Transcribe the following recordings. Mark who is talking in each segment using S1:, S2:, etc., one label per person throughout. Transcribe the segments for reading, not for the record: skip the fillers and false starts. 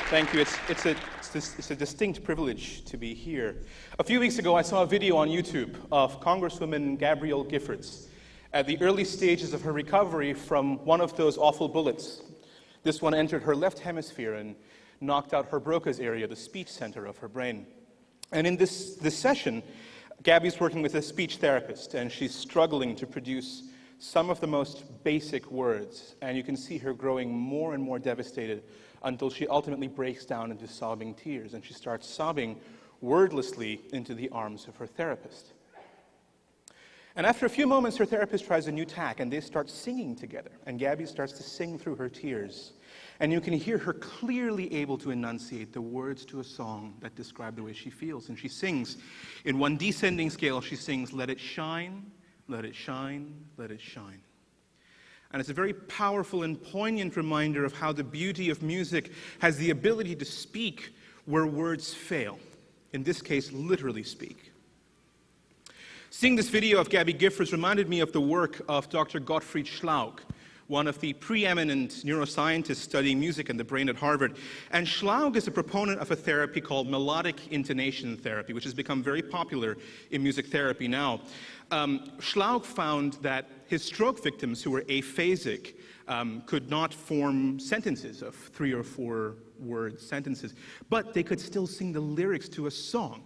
S1: Thank you. It's a distinct privilege to be here. A few weeks ago, I saw a video on YouTube of Congresswoman Gabrielle Giffords at the early stages of her recovery from one of those awful bullets. This one entered her left hemisphere and knocked out her Broca's area, the speech center of her brain. And in this session, Gabby's working with a speech therapist, and she's struggling to produce some of the most basic words. And you can see her growing more and more devastated until she ultimately breaks down into sobbing tears, and she starts sobbing wordlessly into the arms of her therapist. And after a few moments, her therapist tries a new tack, and they start singing together. And Gabby starts to sing through her tears. And you can hear her clearly able to enunciate the words to a song that describe the way she feels. And she sings, in one descending scale, she sings, "Let it shine, let it shine, let it shine." And it's a very powerful and poignant reminder of how the beauty of music has the ability to speak where words fail. In this case, literally speak. Seeing this video of Gabby Giffords reminded me of the work of Dr. Gottfried Schlaug, one of the preeminent neuroscientists studying music and the brain at Harvard. And Schlaug is a proponent of a therapy called melodic intonation therapy, which has become very popular in music therapy now. Schlaug found that his stroke victims who were aphasic could not form sentences of 3 or 4 word sentences, but they could still sing the lyrics to a song,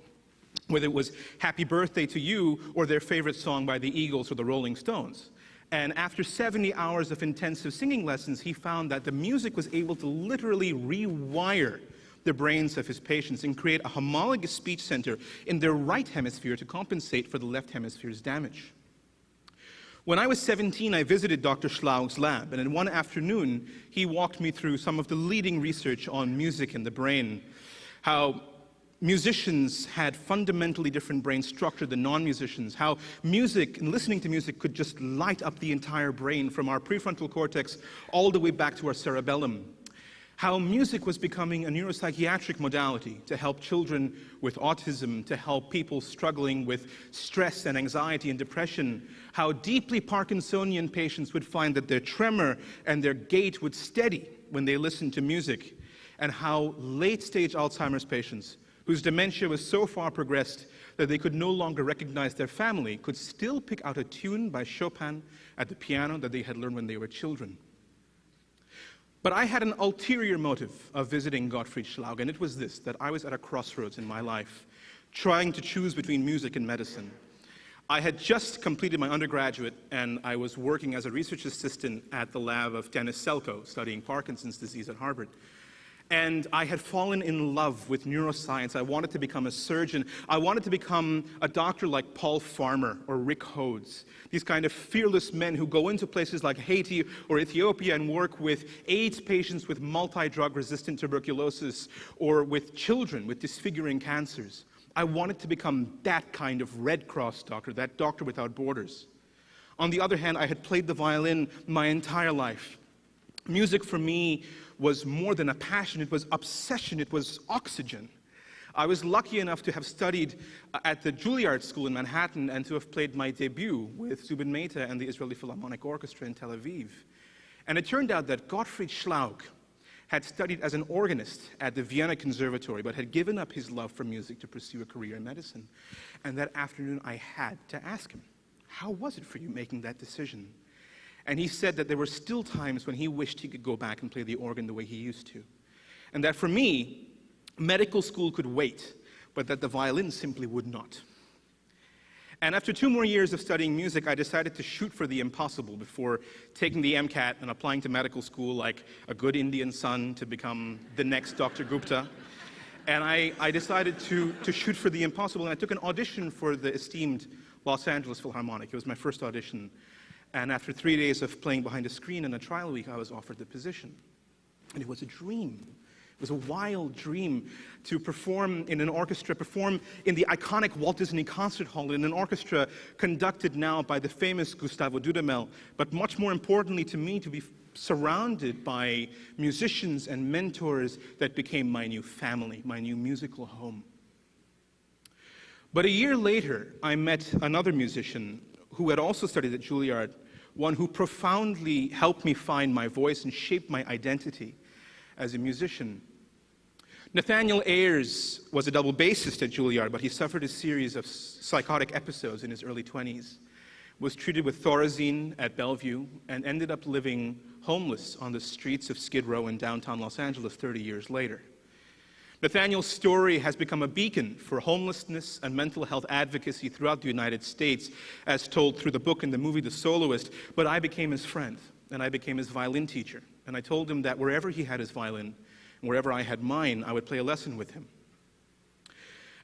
S1: whether it was "Happy Birthday to You" or their favorite song by the Eagles or the Rolling Stones. And after 70 hours of intensive singing lessons, he found that the music was able to literally rewire the brains of his patients and create a homologous speech center in their right hemisphere to compensate for the left hemisphere's damage. When I was 17, I visited Dr. Schlaug's lab, and in one afternoon, he walked me through some of the leading research on music and the brain, how musicians had fundamentally different brain structure than non-musicians, how music and listening to music could just light up the entire brain from our prefrontal cortex all the way back to our cerebellum, how music was becoming a neuropsychiatric modality to help children with autism, to help people struggling with stress and anxiety and depression, how deeply Parkinsonian patients would find that their tremor and their gait would steady when they listened to music, and how late-stage Alzheimer's patients, whose dementia was so far progressed that they could no longer recognize their family, could still pick out a tune by Chopin at the piano that they had learned when they were children. But I had an ulterior motive of visiting Gottfried Schlaug, and it was this, that I was at a crossroads in my life, trying to choose between music and medicine. I had just completed my undergraduate, and I was working as a research assistant at the lab of Dennis Selko, studying Parkinson's disease at Harvard. And I had fallen in love with neuroscience. I wanted to become a surgeon. I wanted to become a doctor like Paul Farmer or Rick Hodes, these kind of fearless men who go into places like Haiti or Ethiopia and work with AIDS patients with multi-drug resistant tuberculosis or with children with disfiguring cancers. I wanted to become that kind of Red Cross doctor, that doctor without borders. On the other hand, I had played the violin my entire life. Music for me was more than a passion, it was obsession, it was oxygen. I was lucky enough to have studied at the Juilliard School in Manhattan and to have played my debut with Zubin Mehta and the Israeli Philharmonic Orchestra in Tel Aviv. And it turned out that Gottfried Schlaug had studied as an organist at the Vienna Conservatory, but had given up his love for music to pursue a career in medicine. And that afternoon I had to ask him, how was it for you making that decision? And he said that there were still times when he wished he could go back and play the organ the way he used to. And that for me, medical school could wait, but that the violin simply would not. And after 2 more years of studying music, I decided to shoot for the impossible before taking the MCAT and applying to medical school like a good Indian son to become the next Dr. Gupta. And I decided to shoot for the impossible, and I took an audition for the esteemed Los Angeles Philharmonic. It was my first audition. And after 3 days of playing behind a screen and a trial week, I was offered the position. And it was a dream. It was a wild dream to perform in an orchestra, perform in the iconic Walt Disney Concert Hall in an orchestra conducted now by the famous Gustavo Dudamel, but much more importantly to me, to be surrounded by musicians and mentors that became my new family, my new musical home. But a year later, I met another musician who had also studied at Juilliard, one who profoundly helped me find my voice and shape my identity as a musician. Nathaniel Ayers was a double bassist at Juilliard, but he suffered a series of psychotic episodes in his early 20s, was treated with Thorazine at Bellevue, and ended up living homeless on the streets of Skid Row in downtown Los Angeles 30 years later. Nathaniel's story has become a beacon for homelessness and mental health advocacy throughout the United States, as told through the book and the movie The Soloist, but I became his friend, and I became his violin teacher. And I told him that wherever he had his violin, and wherever I had mine, I would play a lesson with him.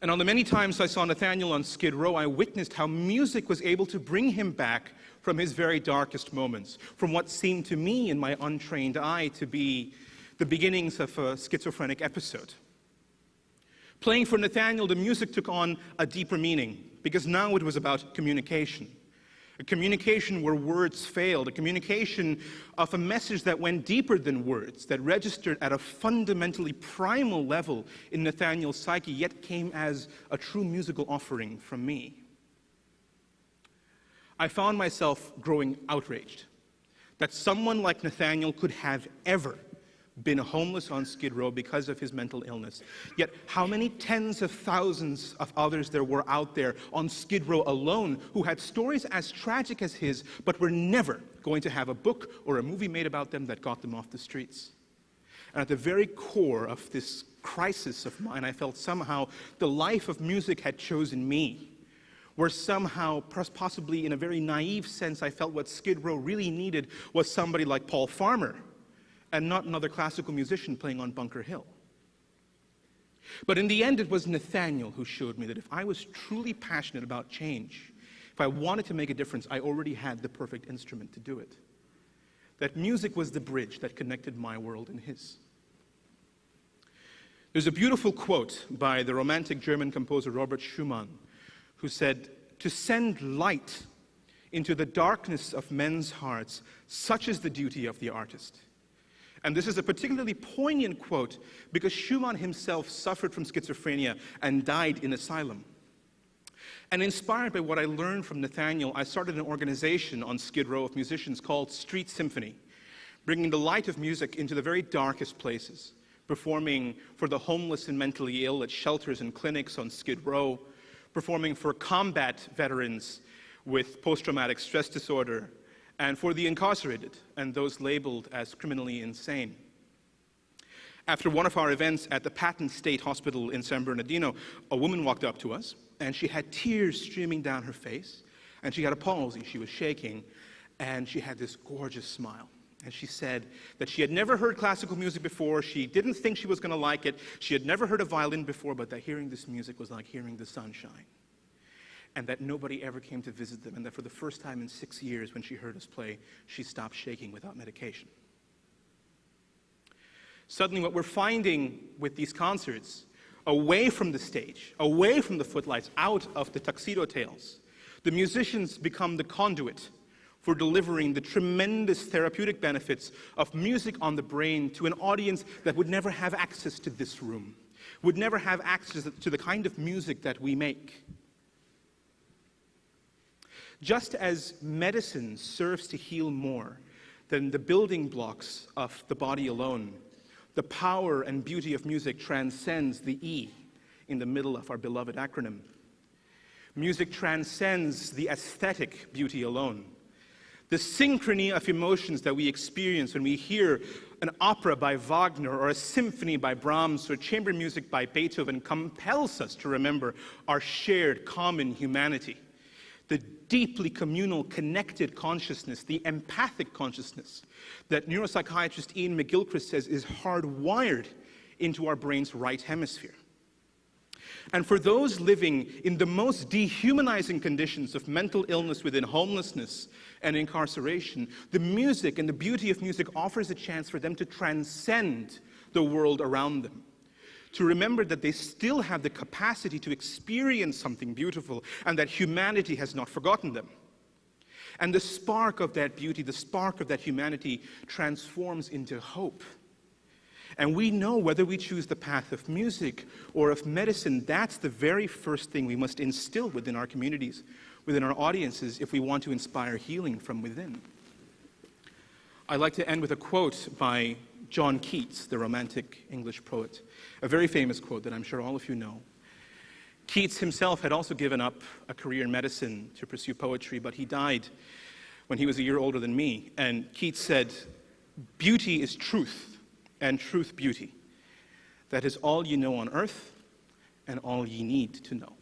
S1: And on the many times I saw Nathaniel on Skid Row, I witnessed how music was able to bring him back from his very darkest moments, from what seemed to me in my untrained eye to be the beginnings of a schizophrenic episode. Playing for Nathaniel, the music took on a deeper meaning, because now it was about communication. A communication where words failed, a communication of a message that went deeper than words, that registered at a fundamentally primal level in Nathaniel's psyche, yet came as a true musical offering from me. I found myself growing outraged that someone like Nathaniel could have ever been homeless on Skid Row because of his mental illness. Yet how many tens of thousands of others there were out there on Skid Row alone who had stories as tragic as his, but were never going to have a book or a movie made about them that got them off the streets. And at the very core of this crisis of mine, I felt somehow the life of music had chosen me, where somehow, possibly in a very naive sense, I felt what Skid Row really needed was somebody like Paul Farmer, and not another classical musician playing on Bunker Hill. But in the end, it was Nathaniel who showed me that if I was truly passionate about change, if I wanted to make a difference, I already had the perfect instrument to do it. That music was the bridge that connected my world and his. There's a beautiful quote by the romantic German composer Robert Schumann, who said, "To send light into the darkness of men's hearts, such is the duty of the artist. And this is a particularly poignant quote because Schumann himself suffered from schizophrenia and died in asylum. And inspired by what I learned from Nathaniel, I started an organization on Skid Row of musicians called Street Symphony, bringing the light of music into the very darkest places, performing for the homeless and mentally ill at shelters and clinics on Skid Row, performing for combat veterans with post-traumatic stress disorder, and for the incarcerated and those labeled as criminally insane. After one of our events at the Patton State Hospital in San Bernardino, a woman walked up to us, and she had tears streaming down her face, and she had a palsy, she was shaking, and she had this gorgeous smile. And she said that she had never heard classical music before, she didn't think she was going to like it, she had never heard a violin before, but that hearing this music was like hearing the sunshine. And that nobody ever came to visit them, and that for the first time in 6 years when she heard us play, she stopped shaking without medication. Suddenly what we're finding with these concerts, away from the stage, away from the footlights, out of the tuxedo tails, the musicians become the conduit for delivering the tremendous therapeutic benefits of music on the brain to an audience that would never have access to this room, would never have access to the kind of music that we make. Just as medicine serves to heal more than the building blocks of the body alone, the power and beauty of music transcends the E in the middle of our beloved acronym. Music transcends the aesthetic beauty alone. The synchrony of emotions that we experience when we hear an opera by Wagner or a symphony by Brahms or chamber music by Beethoven compels us to remember our shared common humanity. The deeply communal, connected consciousness, the empathic consciousness that neuropsychiatrist Ian McGilchrist says is hardwired into our brain's right hemisphere. And for those living in the most dehumanizing conditions of mental illness within homelessness and incarceration, the music and the beauty of music offers a chance for them to transcend the world around them, to remember that they still have the capacity to experience something beautiful and that humanity has not forgotten them. And the spark of that beauty, the spark of that humanity transforms into hope. And we know whether we choose the path of music or of medicine, that's the very first thing we must instill within our communities, within our audiences, if we want to inspire healing from within. I'd like to end with a quote by John Keats, the Romantic English poet, a very famous quote that I'm sure all of you know. Keats himself had also given up a career in medicine to pursue poetry, but he died when he was a year older than me. And Keats said, "Beauty is truth, and truth beauty. That is all you know on earth, and all ye need to know."